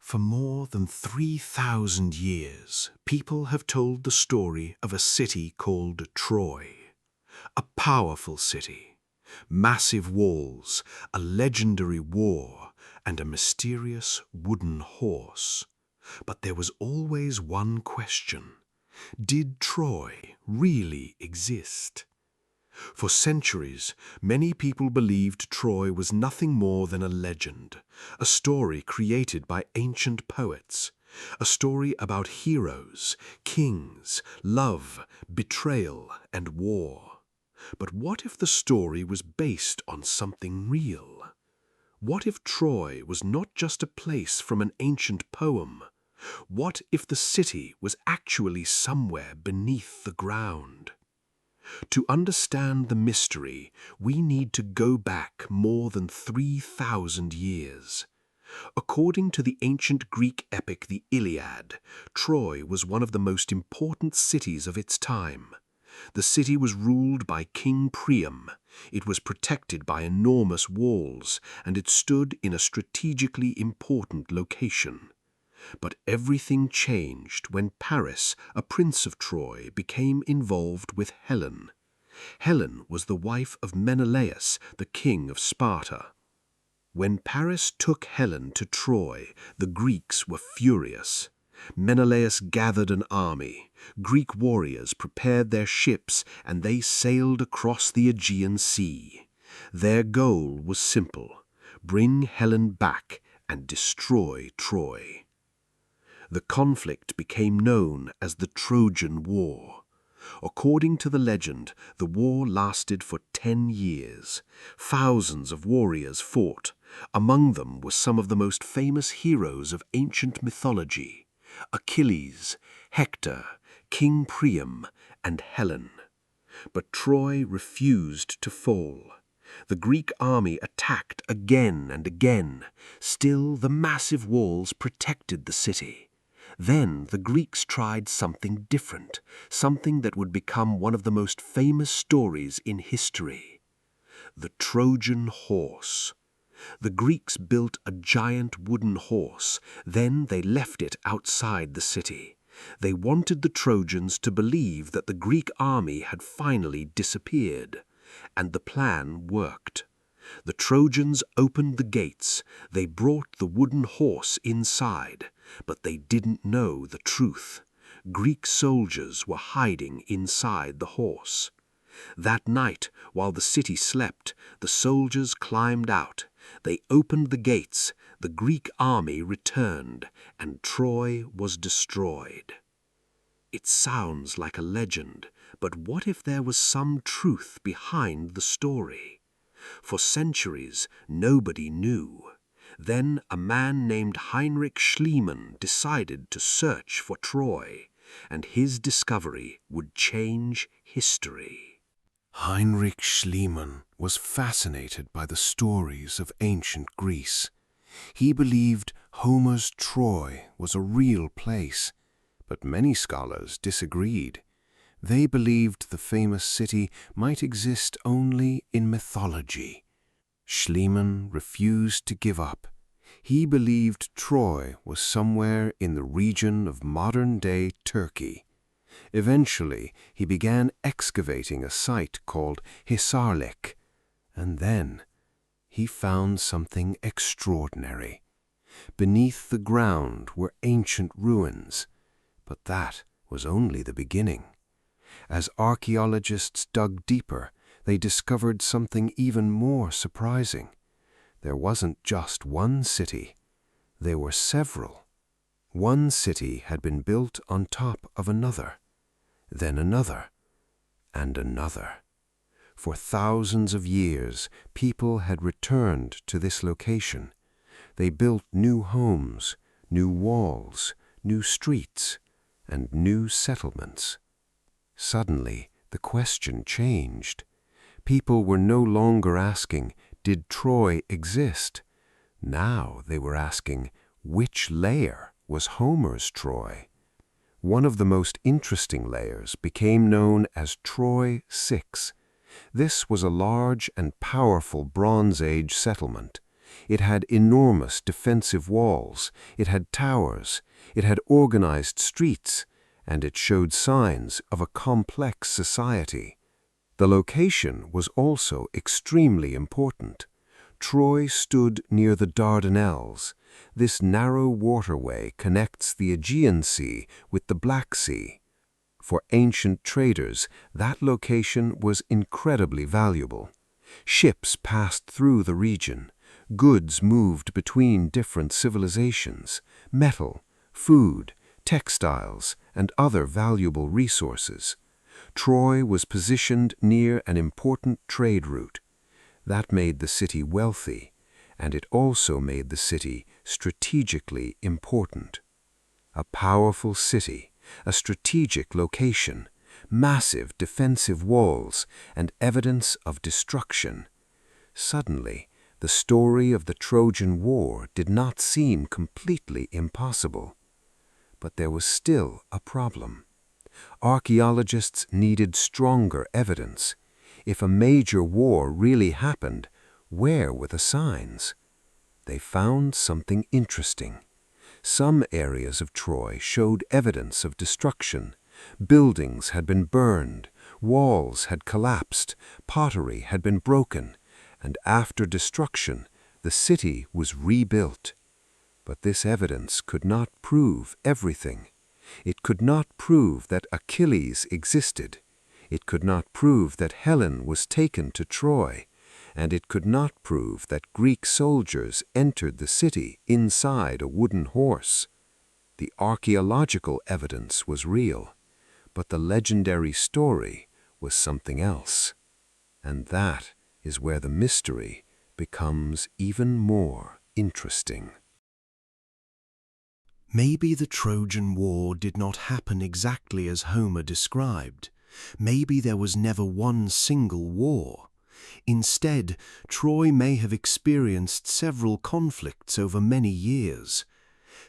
For more than 3,000 years, people have told the story of a city called Troy. A powerful city, massive walls, a legendary war, and a mysterious wooden horse. But there was always one question. Did Troy really exist? For centuries, many people believed Troy was nothing more than a legend, a story created by ancient poets, a story about heroes, kings, love, betrayal, and war. But what if the story was based on something real? What if Troy was not just a place from an ancient poem? What if the city was actually somewhere beneath the ground? To understand the mystery, we need to go back more than 3,000 years. According to the ancient Greek epic the Iliad, Troy was one of the most important cities of its time. The city was ruled by King Priam. It was protected by enormous walls, and it stood in a strategically important location. But everything changed when Paris, a prince of Troy, became involved with Helen. Helen was the wife of Menelaus, the king of Sparta. When Paris took Helen to Troy, the Greeks were furious. Menelaus gathered an army. Greek warriors prepared their ships, and they sailed across the Aegean Sea. Their goal was simple: bring Helen back and destroy Troy. The conflict became known as the Trojan War. According to the legend, the war lasted for 10 years. Thousands of warriors fought. Among them were some of the most famous heroes of ancient mythology: Achilles, Hector, King Priam, and Helen. But Troy refused to fall. The Greek army attacked again and again. Still, the massive walls protected the city. Then the Greeks tried something different, something that would become one of the most famous stories in history: the Trojan Horse. The Greeks built a giant wooden horse, then they left it outside the city. They wanted the Trojans to believe that the Greek army had finally disappeared. And the plan worked. The Trojans opened the gates. They brought the wooden horse inside. But they didn't know the truth. Greek soldiers were hiding inside the horse. That night, while the city slept, the soldiers climbed out. They opened the gates. The Greek army returned, and Troy was destroyed. It sounds like a legend, but what if there was some truth behind the story? For centuries, nobody knew. Then a man named Heinrich Schliemann decided to search for Troy, and his discovery would change history. Heinrich Schliemann was fascinated by the stories of ancient Greece. He believed Homer's Troy was a real place, but many scholars disagreed. They believed the famous city might exist only in mythology. Schliemann refused to give up. He believed Troy was somewhere in the region of modern-day Turkey. Eventually, he began excavating a site called Hisarlik, and then he found something extraordinary. Beneath the ground were ancient ruins, but that was only the beginning. As archaeologists dug deeper, they discovered something even more surprising. There wasn't just one city. There were several. One city had been built on top of another, then another, and another. For thousands of years, people had returned to this location. They built new homes, new walls, new streets, and new settlements. Suddenly, the question changed. People were no longer asking, did Troy exist? Now they were asking, which layer was Homer's Troy? One of the most interesting layers became known as Troy 6. This was a large and powerful Bronze Age settlement. It had enormous defensive walls, it had towers, it had organized streets, and it showed signs of a complex society. The location was also extremely important. Troy stood near the Dardanelles. This narrow waterway connects the Aegean Sea with the Black Sea. For ancient traders, that location was incredibly valuable. Ships passed through the region. Goods moved between different civilizations, metal, food, textiles, and other valuable resources. Troy was positioned near an important trade route. That made the city wealthy, and it also made the city strategically important. A powerful city, a strategic location, massive defensive walls, and evidence of destruction. Suddenly, the story of the Trojan War did not seem completely impossible. But there was still a problem. Archaeologists needed stronger evidence. If a major war really happened, where were the signs? They found something interesting. Some areas of Troy showed evidence of destruction. Buildings had been burned, walls had collapsed, pottery had been broken, and after destruction, the city was rebuilt. But this evidence could not prove everything. It could not prove that Achilles existed. It could not prove that Helen was taken to Troy, and it could not prove that Greek soldiers entered the city inside a wooden horse. The archaeological evidence was real, but the legendary story was something else. And that is where the mystery becomes even more interesting. Maybe the Trojan War did not happen exactly as Homer described. Maybe there was never one single war. Instead, Troy may have experienced several conflicts over many years.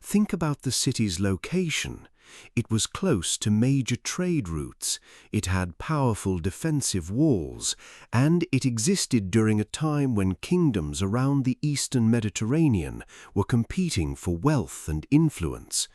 Think about the city's location. It was close to major trade routes, it had powerful defensive walls, and it existed during a time when kingdoms around the eastern Mediterranean were competing for wealth and influence.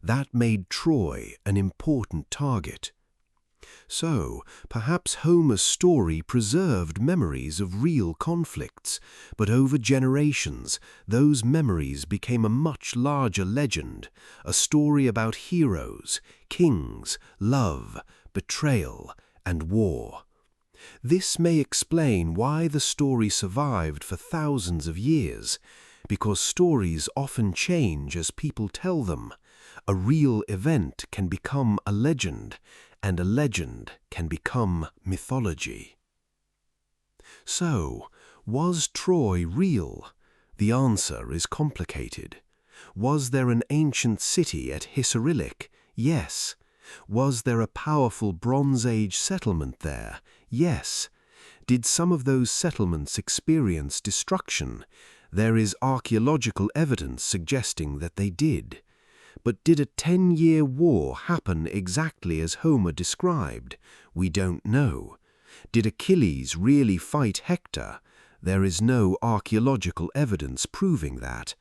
That made Troy an important target. So, perhaps Homer's story preserved memories of real conflicts, but over generations, those memories became a much larger legend, a story about heroes, kings, love, betrayal, and war. This may explain why the story survived for thousands of years, because stories often change as people tell them. A real event can become a legend, and a legend can become mythology. So, was Troy real? The answer is complicated. Was there an ancient city at Hisarlik? Yes. Was there a powerful Bronze Age settlement there? Yes. Did some of those settlements experience destruction? There is archaeological evidence suggesting that they did. But did a 10-year war happen exactly as Homer described? We don't know. Did Achilles really fight Hector? There is no archaeological evidence proving that.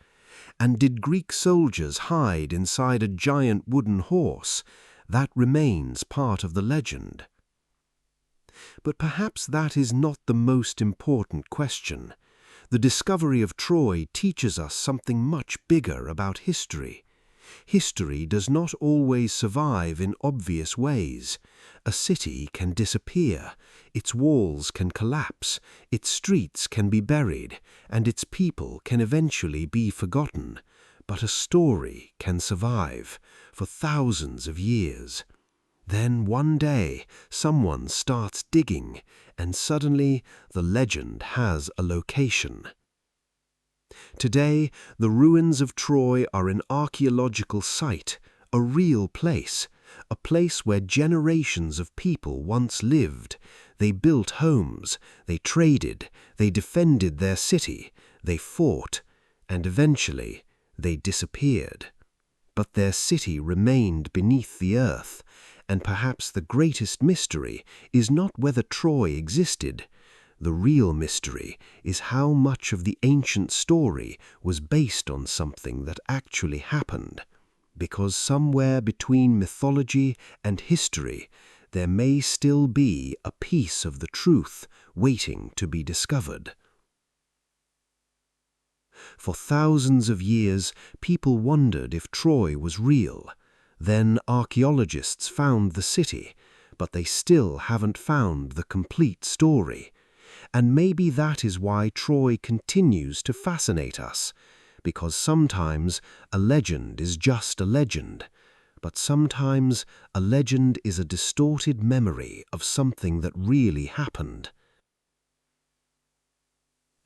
And did Greek soldiers hide inside a giant wooden horse? That remains part of the legend. But perhaps that is not the most important question. The discovery of Troy teaches us something much bigger about history. History does not always survive in obvious ways. A city can disappear, its walls can collapse, its streets can be buried, and its people can eventually be forgotten. But a story can survive for thousands of years. Then one day, someone starts digging, and suddenly the legend has a location. Today, the ruins of Troy are an archaeological site, a real place, a place where generations of people once lived. They built homes, they traded, they defended their city, they fought, and eventually they disappeared. But their city remained beneath the earth, and perhaps the greatest mystery is not whether Troy existed. The real mystery is how much of the ancient story was based on something that actually happened, because somewhere between mythology and history there may still be a piece of the truth waiting to be discovered. For thousands of years, people wondered if Troy was real. Then archaeologists found the city, but they still haven't found the complete story. And maybe that is why Troy continues to fascinate us, because sometimes a legend is just a legend, but sometimes a legend is a distorted memory of something that really happened.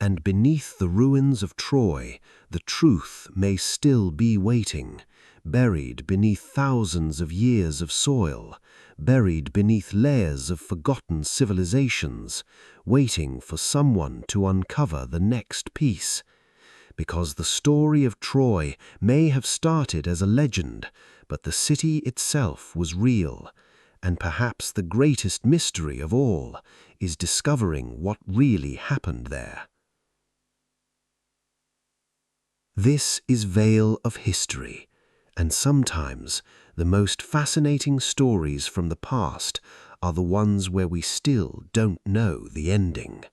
And beneath the ruins of Troy, the truth may still be waiting, buried beneath thousands of years of soil, buried beneath layers of forgotten civilizations, waiting for someone to uncover the next piece. Because the story of Troy may have started as a legend, but the city itself was real, and perhaps the greatest mystery of all is discovering what really happened there. This is Veil of History, and sometimes the most fascinating stories from the past are the ones where we still don't know the ending.